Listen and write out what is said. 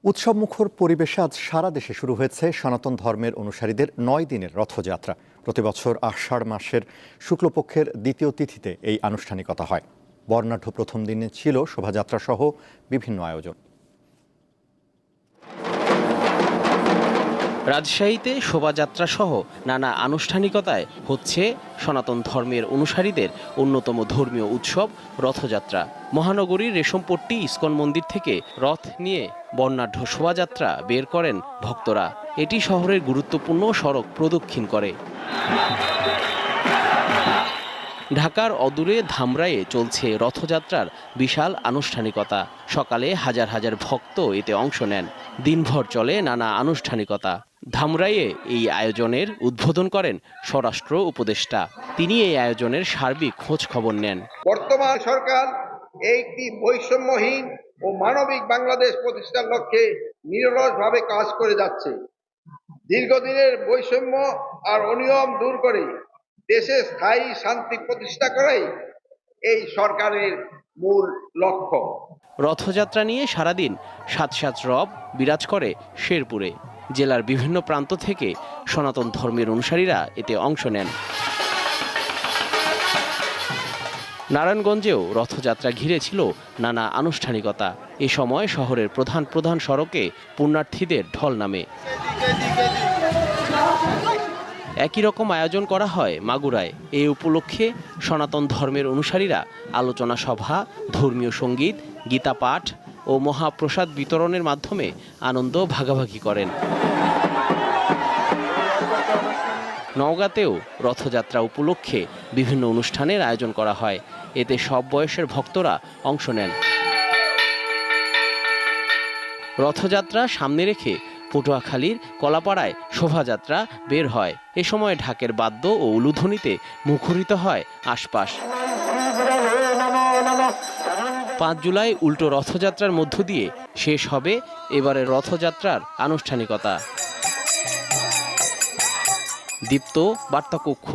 উৎসবমুখর পরিবেশে আজ সারা দেশে শুরু হয়েছে সনাতন ধর্মের অনুসারীদের ৯ দিনের রথযাত্রা। প্রতিবছর আষাঢ় মাসের শুক্লপক্ষের দ্বিতীয় তিথিতে এই আনুষ্ঠানিকতা হয়। বর্ণাঢ্য প্রথম দিনে ছিল শোভাযাত্রা সহ বিভিন্ন আয়োজন। রাজশাহীতে শোভাযাত্রা সহ নানা আনুষ্ঠানিকতায় হচ্ছে সনাতন ধর্মের অনুসারীদের অন্যতম ধর্মীয় উৎসব রথযাত্রা। মহানগরীর রেশমপট্টি ইস্কন মন্দির থেকে রথ নিয়ে বর্ণাঢ্য শোভাযাত্রা বের করেন ভক্তরা। এটি শহরের গুরুত্বপূর্ণ সড়ক প্রদক্ষিণ করে। ঢাকার অদূরে ধামরাইয়ে চলছে রথযাত্রার বিশাল আনুষ্ঠানিকতা। সকালে হাজার হাজার ভক্ত এতে অংশ নেন। দিনভর চলে নানা আনুষ্ঠানিকতা। ধামরাইয়ে এই আয়োজনের উদ্বোধন করেন স্বরাষ্ট্র উপদেষ্টা। তিনি এই আয়োজনের সার্বিক খোঁজ খবর নেন। বর্তমান সরকার একটি বৈষম্যহীন ও মানবিক বাংলাদেশ প্রতিষ্ঠার লক্ষ্যে নিরলসভাবে কাজ করে যাচ্ছে। দীর্ঘদিনের বৈষম্য আর অনিয়ম দূর করে দেশে স্থায়ী শান্তি প্রতিষ্ঠা করাই এই সরকারের মূল লক্ষ্য। রথযাত্রা নিয়ে সারাদিন সাত সাত রব বিরাজ করে শেরপুরে। জেলার বিভিন্ন প্রান্ত থেকে সনাতন ধর্মের অনুসারীরা এতে অংশ নেন। নারায়ণগঞ্জেও রথযাত্রা ঘিরে ছিল নানা আনুষ্ঠানিকতা। এ সময় শহরের প্রধান প্রধান সড়কে পুণ্যার্থীদের ঢল নামে। একই রকম আয়োজন করা হয় মাগুরায়। এ উপলক্ষে সনাতন ধর্মের অনুসারীরা আলোচনা সভা, ধর্মীয় সঙ্গীত, গীতা পাঠ ও মহাপ্রসাদ বিতরণের মাধ্যমে আনন্দ ভাগাভাগি করেন। নওগাঁতেও রথযাত্রা উপলক্ষে বিভিন্ন অনুষ্ঠানের আয়োজন করা হয়। এতে সব বয়সের ভক্তরা অংশ নেন। রথযাত্রা সামনে রেখে পটুয়াখালীর কলাপাড়ায় শোভাযাত্রা বের হয়। এ সময় ঢাকের বাদ্য ও উলুধ্বনিতে মুখরিত হয় আশপাশ। ৫ জুলাই উল্টো রথযাত্রার মধ্য দিয়ে শেষ হবে এবারের রথযাত্রার আনুষ্ঠানিকতা। দীপ্ত বার্তাকক্ষ।